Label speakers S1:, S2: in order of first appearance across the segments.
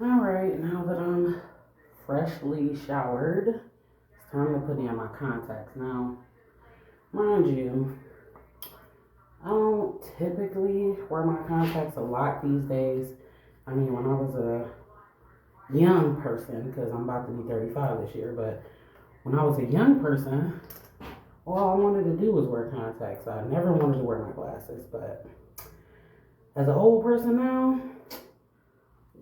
S1: Alright, now that I'm freshly showered, it's time to put in my contacts. Now, mind you, I don't typically wear my contacts a lot these days. I mean, when I was a young person, because I'm about to be 35 this year, but when I was a young person, all I wanted to do was wear contacts. I never wanted to wear my glasses, but as an old person now,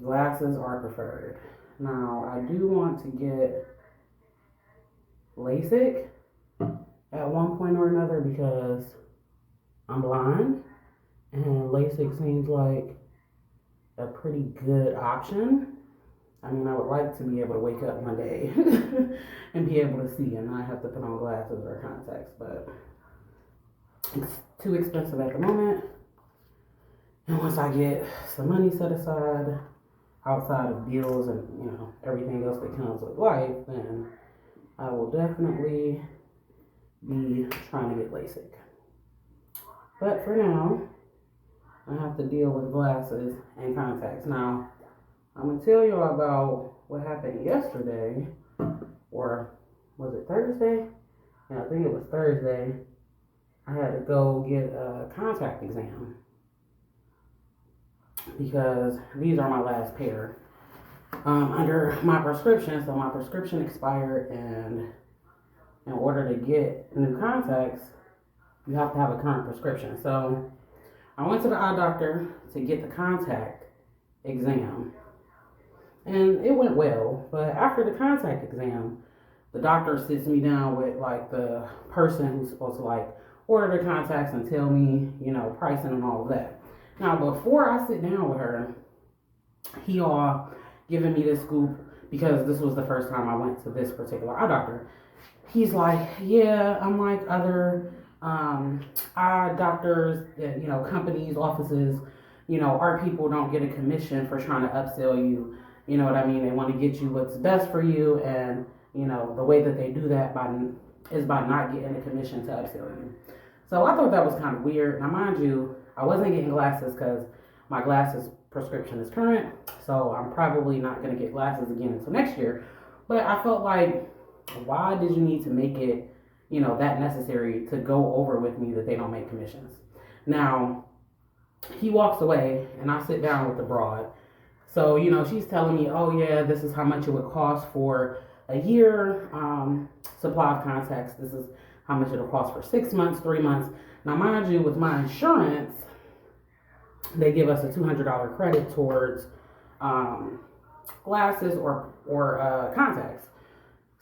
S1: glasses are preferred. Now, I do want to get LASIK at one point or another because I'm blind, and LASIK seems like a pretty good option. I mean, I would like to be able to wake up one day and be able to see and not have to put on glasses or contacts, but it's too expensive at the moment. And once I get some money set aside outside of bills and everything else that comes with life, then I will definitely be trying to get LASIK. But for now, I have to deal with glasses and contacts. Now, I'm going to tell you about what happened yesterday, or was it Thursday? Yeah, I think it was Thursday. I had to go get a contact exam because these are my last pair under my prescription. So my prescription expired, and in order to get new contacts, you have to have a current prescription. So I went to the eye doctor to get the contact exam, and it went well. But after the contact exam, the doctor sits me down with like the person who's supposed to like order the contacts and tell me, pricing and all of that. Now, before I sit down with her, he all giving me this scoop because this was the first time I went to this particular eye doctor. He's like, yeah, unlike other eye doctors, companies, offices, our people don't get a commission for trying to upsell you. You know what I mean? They want to get you what's best for you, and the way that they do that is by not getting a commission to upsell you. So I thought that was kind of weird. Now, mind you, I wasn't getting glasses because my glasses prescription is current, so I'm probably not going to get glasses again until next year. But I felt like, why did you need to make it, that necessary to go over with me that they don't make commissions? Now, he walks away, and I sit down with the broad. So, she's telling me, oh yeah, this is how much it would cost for a year supply of contacts. This is how much it'll cost for 6 months, 3 months. Now, mind you, with my insurance, they give us a $200 credit towards glasses or contacts.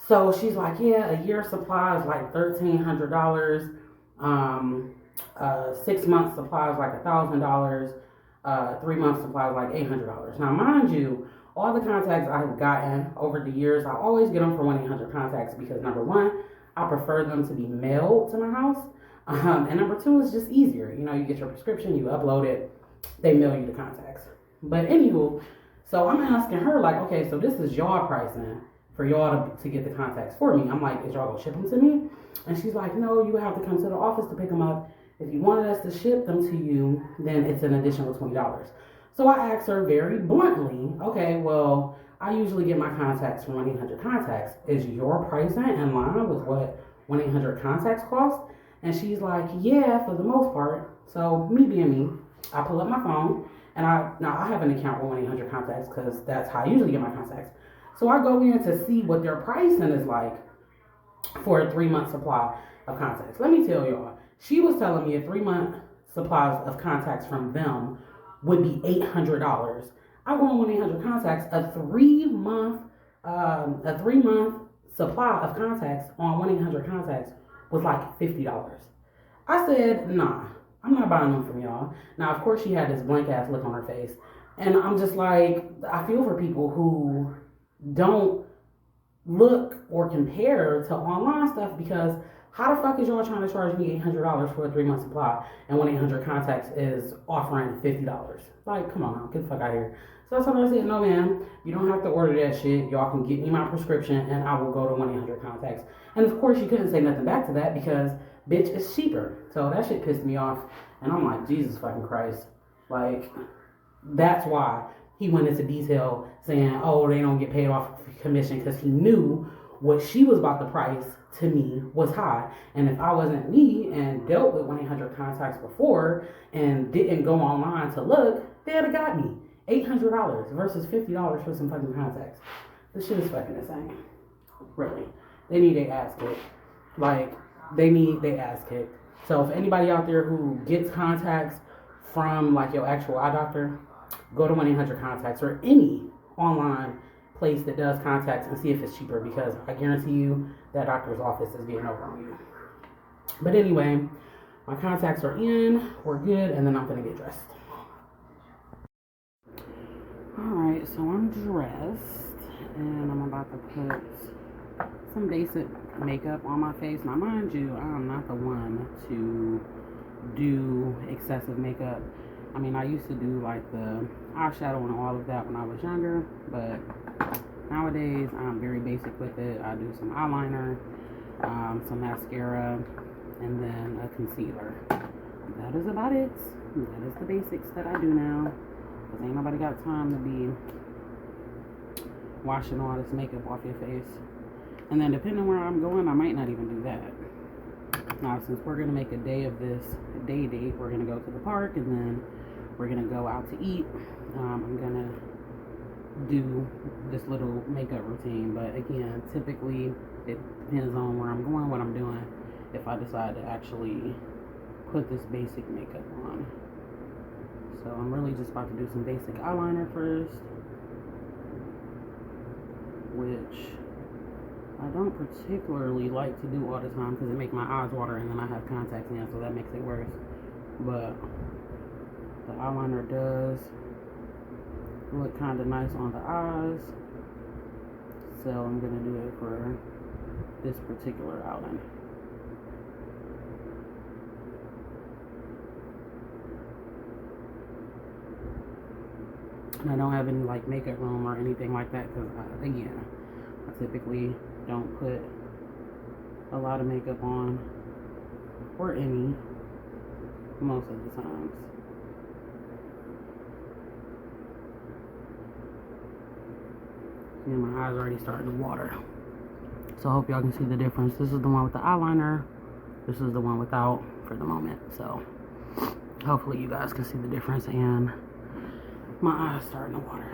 S1: So she's like, yeah, a year supply is like $1,300. 6 months supply is like $1,000. 3 months supply is like $800. Now, mind you, all the contacts I've gotten over the years, I always get them for 1-800 contacts because number one, I prefer them to be mailed to my house. And number two, it's just easier. You get your prescription, you upload it, they mail you the contacts. But anywho, so I'm asking her like, okay, so this is y'all pricing for y'all to get the contacts for me. I'm like, is y'all gonna ship them to me? And she's like, no, you have to come to the office to pick them up. If you wanted us to ship them to you, then it's an additional $20. So I asked her very bluntly, okay, well, I usually get my contacts from 1-800 Contacts. Is your pricing in line with what 1-800 Contacts cost? And she's like, yeah, for the most part. So me being me, I pull up my phone, and I have an account with 1-800 Contacts because that's how I usually get my contacts. So I go in to see what their pricing is like for a 3-month supply of contacts. Let me tell y'all, she was telling me a 3-month supply of contacts from them would be $800. I go on 1-800 Contacts, a 3-month supply of contacts on 1-800 Contacts was like $50. I said, nah, I'm not buying them from y'all. Now, of course, she had this blank ass look on her face, and I'm just like, I feel for people who don't look or compare to online stuff, because how the fuck is y'all trying to charge me $800 for a 3-month supply and 1-800 Contacts is offering $50? Like, come on now, get the fuck out of here. So I told her, I said, no ma'am, you don't have to order that shit. Y'all can get me my prescription and I will go to 1-800 Contacts. And of course, she couldn't say nothing back to that because bitch, it's cheaper. So that shit pissed me off, and I'm like, Jesus fucking Christ. Like, that's why he went into detail saying, oh, they don't get paid off commission, because he knew what she was about to price to me was high. And if I wasn't me and dealt with 1-800 contacts before and didn't go online to look, they'd have got me $800 versus $50 for some fucking contacts. This shit is fucking insane. Really. They need their ass kicked. Like, they need their ass kicked. So if anybody out there who gets contacts from like your actual eye doctor, go to 1-800 contacts or any online place that does contacts and see if it's cheaper, because I guarantee you that doctor's office is getting over on you. But anyway, my contacts are in, we're good, and then I'm gonna get dressed. Alright, so I'm dressed and I'm about to put some basic makeup on my face. Now mind you, I'm not the one to do excessive makeup. I mean, I used to do like the eyeshadow and all of that when I was younger, but nowadays I'm very basic with it. I do some eyeliner, some mascara, and then a concealer. That is about it. That is the basics that I do now, because ain't nobody got time to be washing all this makeup off your face. And then depending where I'm going, I might not even do that. Now, since we're going to make a day of this day date, we're going to go to the park and then we're going to go out to eat. I'm going to do this little makeup routine. But again, typically it depends on where I'm going, what I'm doing, if I decide to actually put this basic makeup on. So I'm really just about to do some basic eyeliner first, which I don't particularly like to do all the time because it makes my eyes water, and then I have contacts in, so that makes it worse. But the eyeliner does look kind of nice on the eyes, so I'm going to do it for this particular outing. And I don't have any like makeup room or anything like that because, again, I typically don't put a lot of makeup on, or any, most of the times. And my eyes are already starting to water. So I hope y'all can see the difference. This is the one with the eyeliner. This is the one without for the moment. So hopefully you guys can see the difference, and my eyes starting to water.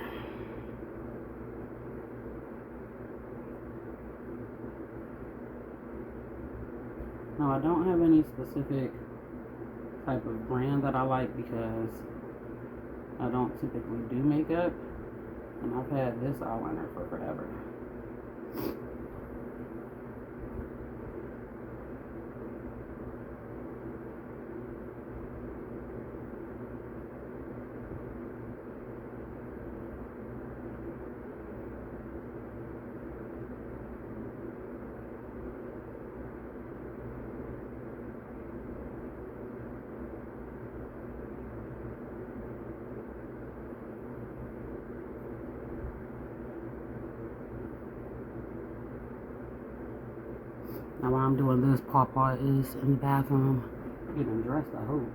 S1: Now, I don't have any specific type of brand that I like because I don't typically do makeup, and I've had this eyeliner for forever. Now while I'm doing this, Papa is in the bathroom getting dressed, I hope.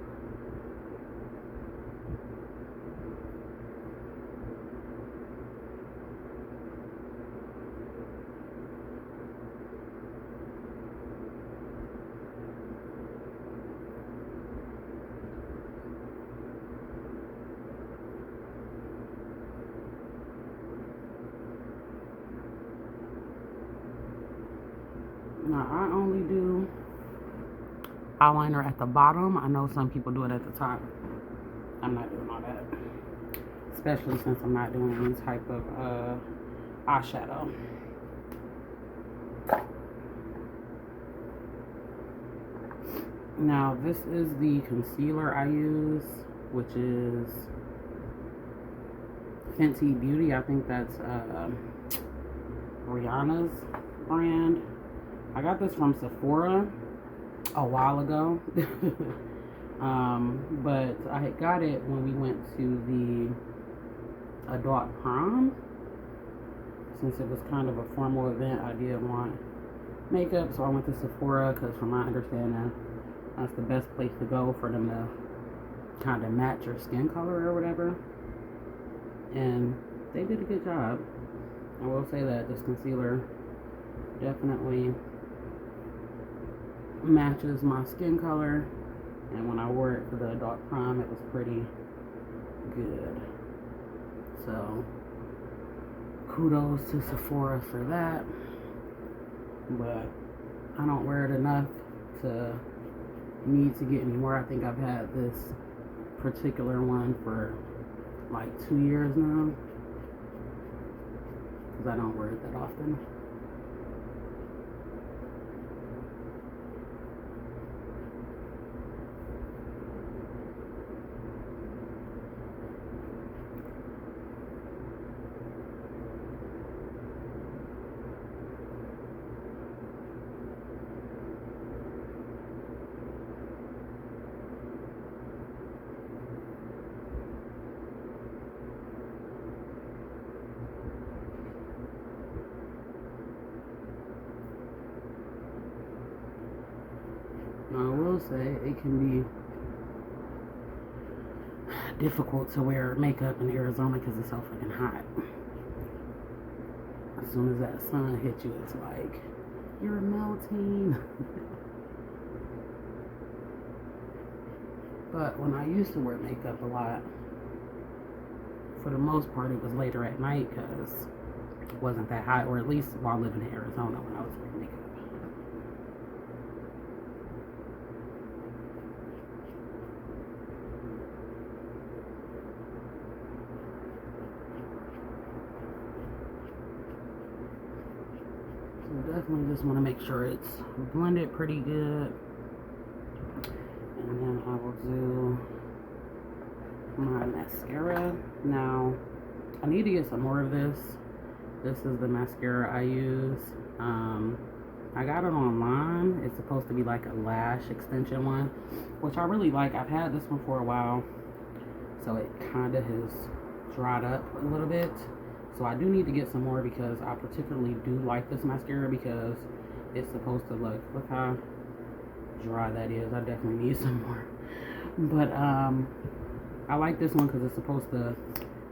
S1: Now, I only do eyeliner at the bottom. I know some people do it at the top. I'm not doing all that, especially since I'm not doing any type of eyeshadow. Now, this is the concealer I use, which is Fenty Beauty. I think that's Rihanna's brand. I got this from Sephora a while ago, but I got it when we went to the adult prom. Since it was kind of a formal event, I didn't want makeup, so I went to Sephora because from my understanding, that's the best place to go for them to kind of match your skin color or whatever. and they did a good job. I will say that this concealer definitely matches my skin color, and when I wore it for the adult prom, it was pretty good. So kudos to Sephora for that, but I don't wear it enough to need to get any more. I think I've had this particular one for like 2 years now, because I don't wear it that often. Now, I will say it can be difficult to wear makeup in Arizona because it's so fucking hot. As soon as that sun hits you, it's like, you're melting. But when I used to wear makeup a lot, for the most part, it was later at night because it wasn't that hot, or at least while living in Arizona when I was wearing makeup. Definitely just want to make sure it's blended pretty good, and then I will do my mascara. Now I need to get some more of this. This is the mascara I use. I got it online. It's supposed to be like a lash extension one, which I really like. I've had this one for a while, so it kind of has dried up a little bit. So I do need to get some more because I particularly do like this mascara because it's supposed to look how dry that is. I definitely need some more. But I like this one because it's supposed to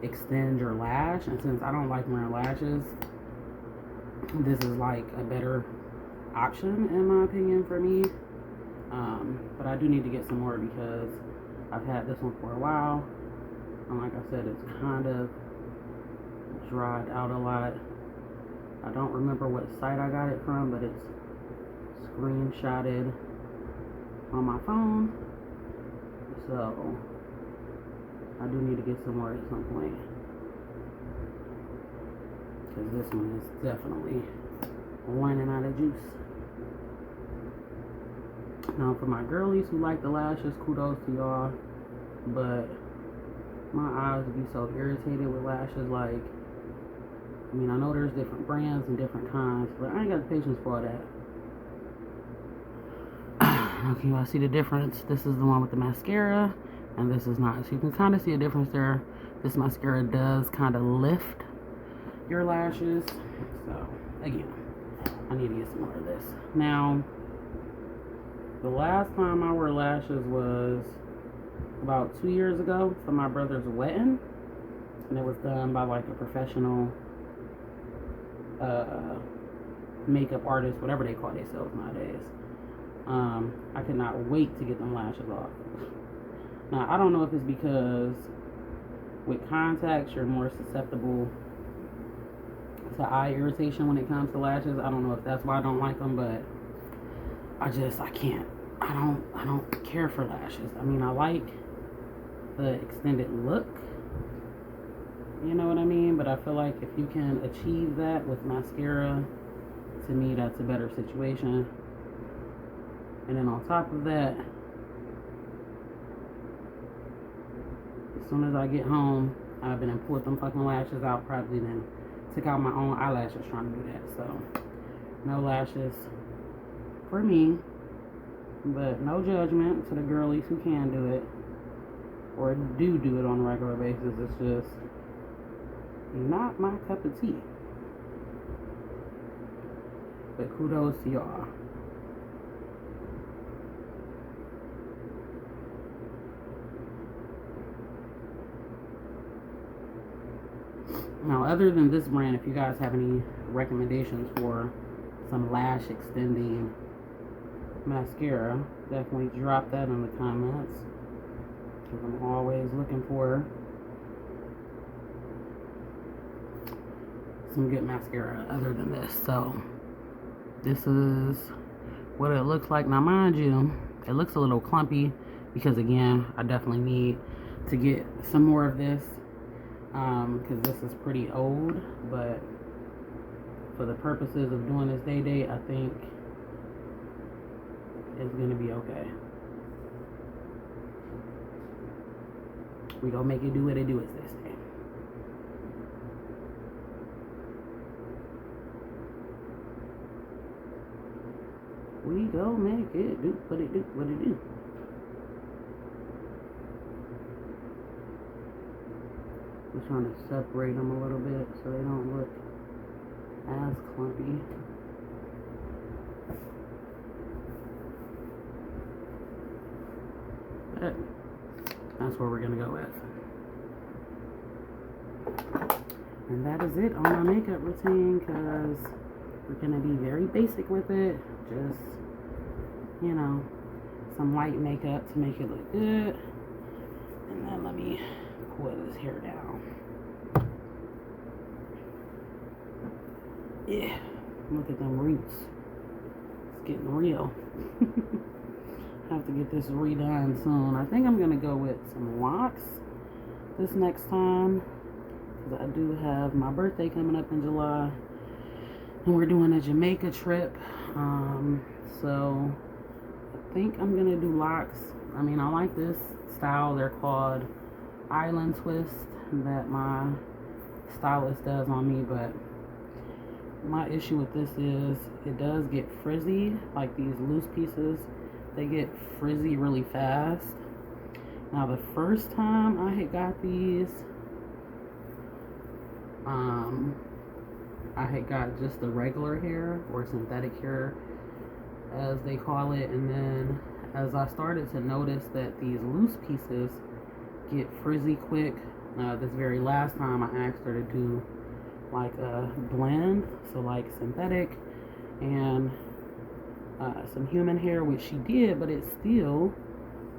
S1: extend your lash. And since I don't like wearing lashes, this is like a better option in my opinion for me. But I do need to get some more because I've had this one for a while. And like I said, it's kind of dried out a lot. I don't remember what site I got it from, but it's screenshotted on my phone, so I do need to get some more at some point because this one is definitely running out of juice. Now for my girlies who like the lashes, kudos to y'all, but my eyes be so irritated with lashes. Like, I mean, I know there's different brands and different kinds, but I ain't got the patience for all that. Okay, y'all see the difference? This is the one with the mascara, and this is not. So you can kind of see a difference there. This mascara does kind of lift your lashes. So, again, I need to get some more of this. Now, the last time I wore lashes was about 2 years ago for my brother's wedding, and it was done by like a professional makeup artist, whatever they call themselves nowadays. I could not wait to get them lashes off. Now I don't know if it's because with contacts you're more susceptible to eye irritation when it comes to lashes. I don't know if that's why I don't like them, but I can't. I don't care for lashes. I mean, I like the extended look, you know what I mean, but I feel like if you can achieve that with mascara, to me that's a better situation. And then on top of that, as soon as I get home, I've been and pulled them fucking lashes out, probably then took out my own eyelashes trying to do that. So no lashes for me, but no judgment to the girlies who can do it or do it on a regular basis. It's just not my cup of tea. But kudos to y'all. Now, other than this brand, if you guys have any recommendations for some lash extending mascara, definitely drop that in the comments, because I'm always looking for some good mascara other than this. So this is what it looks like. Now mind you, it looks a little clumpy because again, I definitely need to get some more of this because this is pretty old, but for the purposes of doing this day date, I think it's gonna be okay. We gonna make it do what it do, as they say. We go make it do what it do, what it do. Just trying to separate them a little bit so they don't look as clumpy. But that's what we're gonna go with. And that is it on my makeup routine, because we're gonna be very basic with it. Just, you know, some light makeup to make it look good. And then let me pull this hair down. Yeah, look at them roots. It's getting real. Have to get this redone soon. I think I'm gonna go with some locks this next time, because I do have my birthday coming up in July, and we're doing a Jamaica trip. So I think I'm gonna do locks. I mean, I like this style. They're called island twist that my stylist does on me, but my issue with this is it does get frizzy. Like these loose pieces, they get frizzy really fast. Now the first time I had got these, I had got just the regular hair, or synthetic hair as they call it, and then as I started to notice that these loose pieces get frizzy quick, this very last time I asked her to do like a blend, so like synthetic and some human hair, which she did, but it still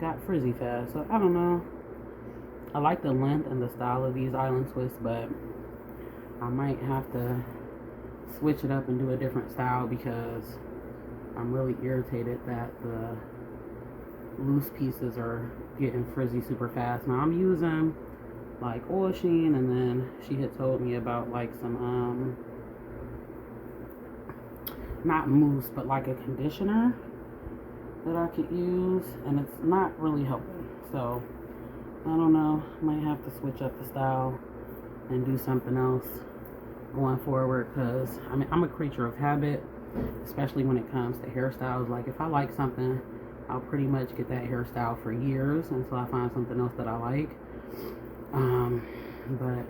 S1: got frizzy fast. So I don't know, I like the length and the style of these island twists, but I might have to switch it up and do a different style, because I'm really irritated that the loose pieces are getting frizzy super fast. Now I'm using like oil sheen, and then she had told me about like some not mousse, but like a conditioner that I could use, and it's not really helping. So I don't know, might have to switch up the style and do something else going forward, because I mean, I'm a creature of habit, especially when it comes to hairstyles. Like if I like something, I'll pretty much get that hairstyle for years until I find something else that I like. But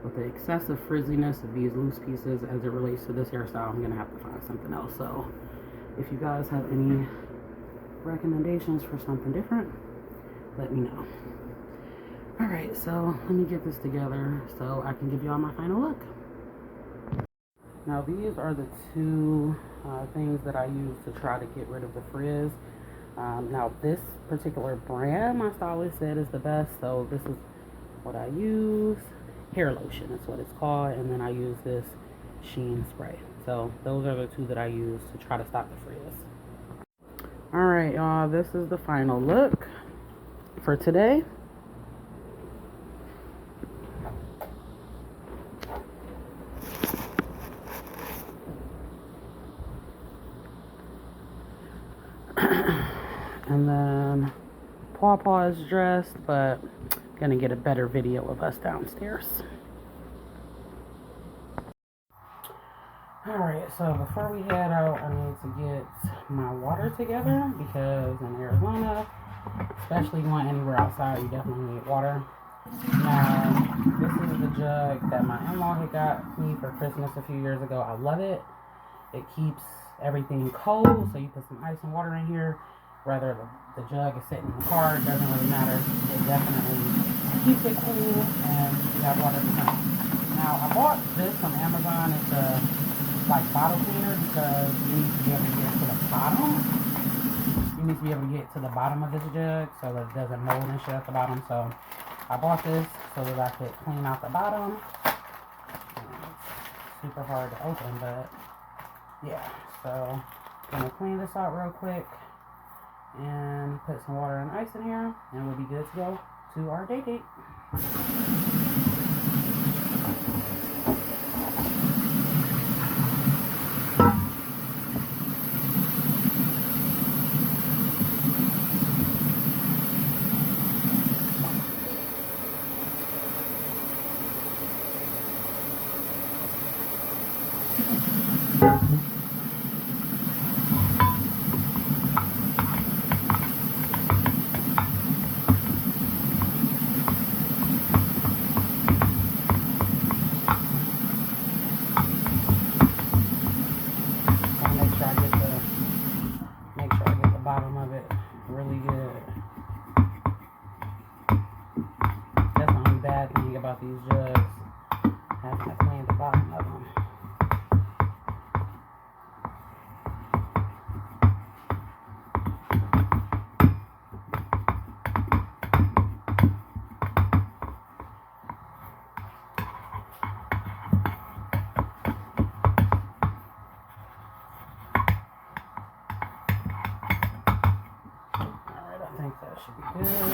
S1: with the excessive frizziness of these loose pieces as it relates to this hairstyle, I'm gonna have to find something else. So if you guys have any recommendations for something different, let me know. All right, so let me get this together so I can give you all my final look. Now these are the two things that I use to try to get rid of the frizz. Now this particular brand, my stylist said, is the best, so this is what I use. Hair lotion is what it's called, and then I use this sheen spray. So those are the two that I use to try to stop the frizz. All right, y'all, this is the final look for today. And then Paw is dressed, but I'm gonna get a better video of us downstairs. Alright, so before we head out, I need to get my water together, because in Arizona, especially going anywhere outside, you definitely need water. Now, this is the jug that my in-law had got me for Christmas a few years ago. I love it. It keeps everything cold, so you put some ice and water in here. Whether the jug is sitting in the car, it doesn't really matter. It definitely keeps it cool, and you have water to drink. Now, bought this from Amazon. It's a like bottle cleaner because you need to be able to get to the bottom. You need to be able to get to the bottom of this jug so that it doesn't mold and shit at the bottom. So I bought this so that I could clean out the bottom. It's super hard to open, but yeah. So I'm gonna clean this out real quick and put some water and ice in here, and we'll be good to go to our day date. Bottom of it really good. That's the only bad thing about these jugs, having to clean the bottom of them. I think that should be good.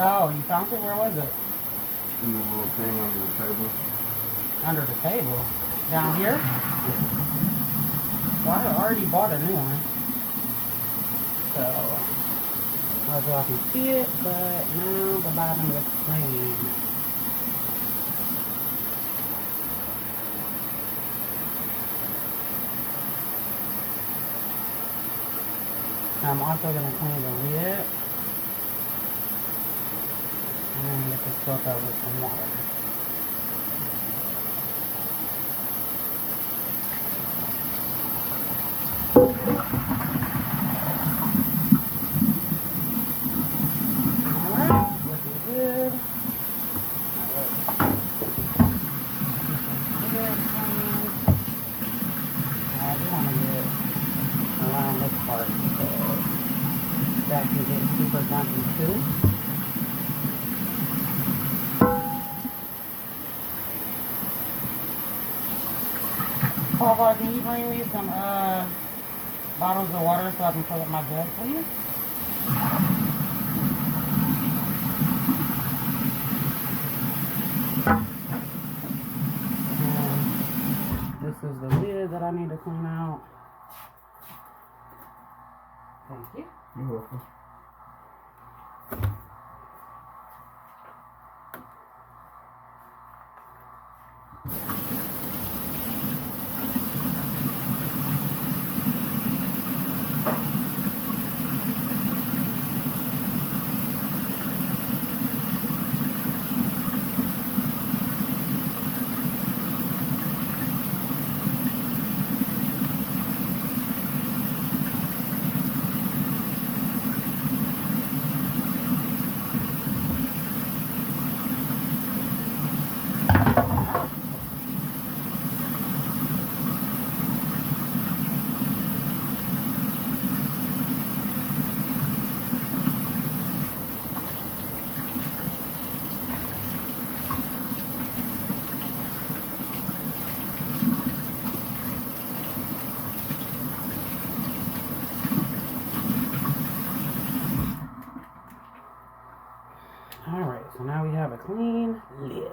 S1: Oh, you found it? Where was it?
S2: In the little thing under the table.
S1: Under the table? Down here? Well, I already bought a new one. So, I don't know if you can see it, but now the bottom looks clean. I'm also going to clean the lid. And get this filled up with some water. Alright, looking good. I do want to get around this part because that can get super gunky too. Papa, can you bring me some bottles of water so I can fill up my jug, please? And this is the lid that I need to clean out. Thank you.
S2: You're welcome.
S1: Alright, so now we have a clean lid.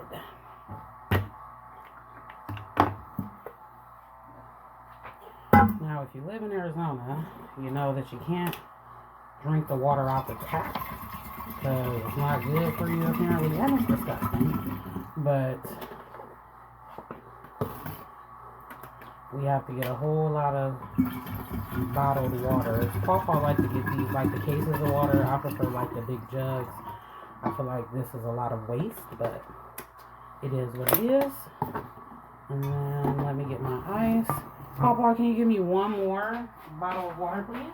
S1: Now, if you live in Arizona, you know that you can't drink the water out the tap because it's not good for you apparently. That is disgusting. But we have to get a whole lot of bottled water. Papa like to get these, like the cases of water. I prefer like the big jugs. I feel like this is a lot of waste, but it is what it is. And then let me get my ice. Papa, can you give me one more bottle of water, please?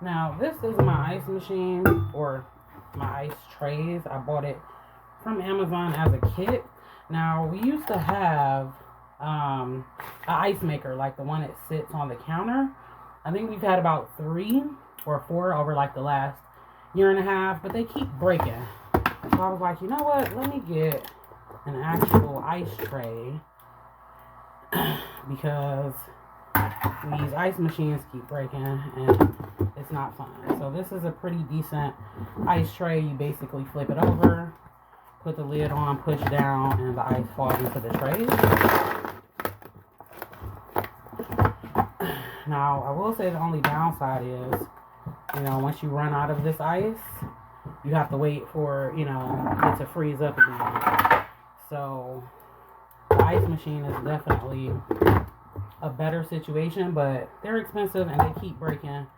S1: Now, this is my ice machine, or my ice trays. I bought it from Amazon as a kit. Now, we used to have an ice maker, like the one that sits on the counter. I think we've had about 3 or 4 over like the last year and a half, but they keep breaking. So I was like, you know what? Let me get an actual ice tray because these ice machines keep breaking and it's not fun. So this is a pretty decent ice tray. You basically flip it over, put the lid on, push down, and the ice falls into the tray. Now, I will say the only downside is, you know, once you run out of this ice, you have to wait for, you know, it to freeze up again. So the ice machine is definitely a better situation, but they're expensive and they keep breaking.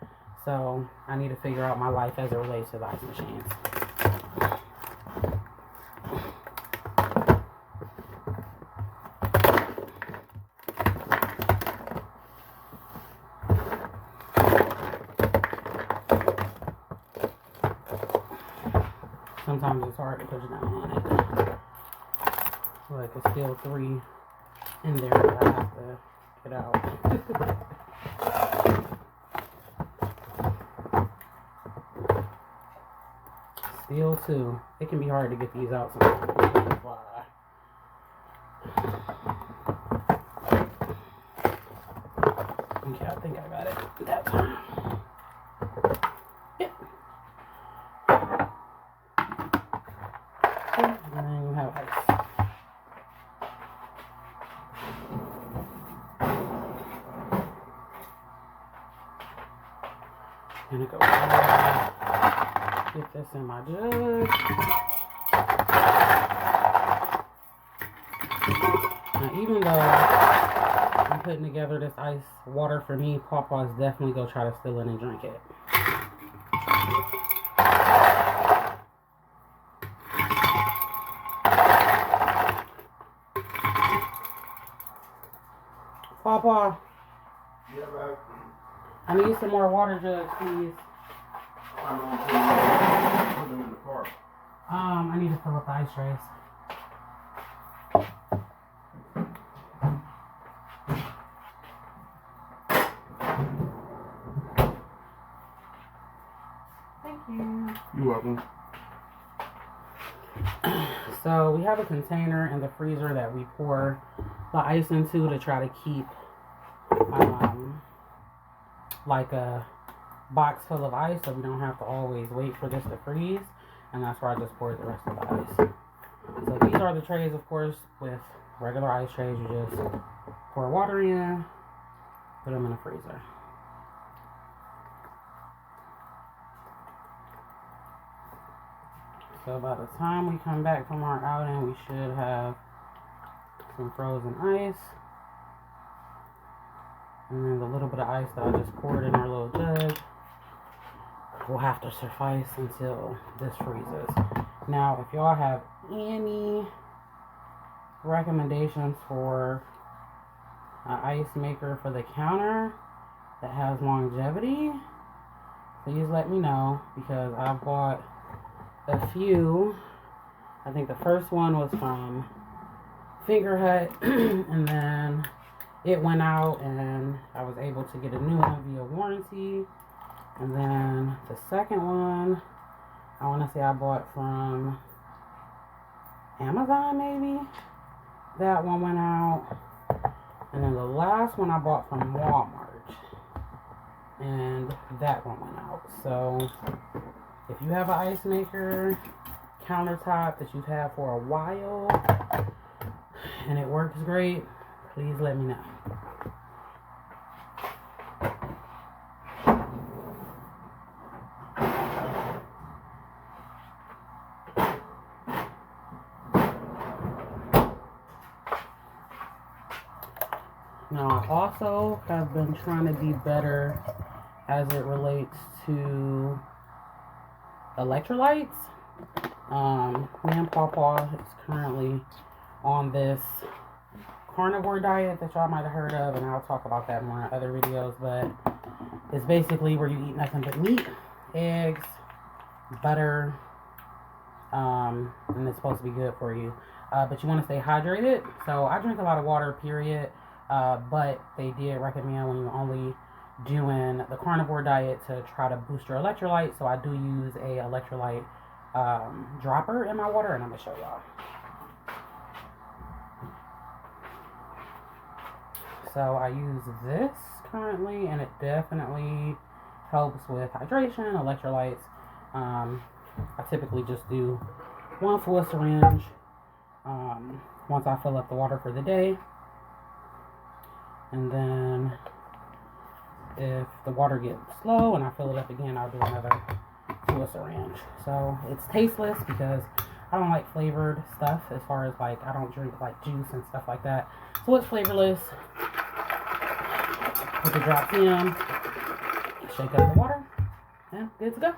S1: So I need to figure out my life as it relates to the ice machines. Sometimes it's hard to push down on it. Like there's still 3 in there that I have to get out. Still 2. It can be hard to get these out sometimes. That's why. Okay, I think I got it that time. Yep. Okay, and then you have ice. I'm gonna go ahead and get this in my jug. Now, even though I'm putting together this ice water for me, Papa's definitely gonna try to steal it and drink it. Papa,
S2: Yeah, babe.
S1: I need some more water jugs, please.
S2: I'm going to put them in the car.
S1: I need to fill up the ice trays. Thank you.
S2: You're welcome.
S1: So we have a container in the freezer that we pour the ice into to try to keep like a box full of ice, so we don't have to always wait for this to freeze. And that's where I just poured the rest of the ice. So these are the trays, of course, with regular ice trays. You just pour water in, put them in the freezer. So by the time we come back from our outing, we should have some frozen ice. And then the little bit of ice that I just poured in our little jug will have to suffice until this freezes. Now, if y'all have any recommendations for an ice maker for the counter that has longevity, please let me know, because I bought a few. I think the first one was from Finger Hut and then it went out and I was able to get a new one via warranty. And then the second one, I want to say I bought from Amazon maybe. That one went out. And then the last one I bought from Walmart. And that one went out. So if you have an ice maker countertop that you've had for a while and it works great, please let me know. Now, I also have been trying to be better as it relates to electrolytes. Me and Pawpaw is currently on this carnivore diet that y'all might have heard of, and I'll talk about that more in other videos, but it's basically where you eat nothing but meat, eggs, butter, and it's supposed to be good for you. But you want to stay hydrated. So I drink a lot of water, period. But they did recommend when you're only doing the carnivore diet to try to boost your electrolytes. So I do use a electrolyte dropper in my water, and I'm gonna show y'all. So I use this currently, and it definitely helps with hydration, electrolytes. I typically just do one full syringe once I fill up the water for the day. And then if the water gets low and I fill it up again, I'll do another full syringe. So it's tasteless because I don't like flavored stuff, as far as like I don't drink like juice and stuff like that. So it's flavorless. Put the drops in, shake up the water, and good to go.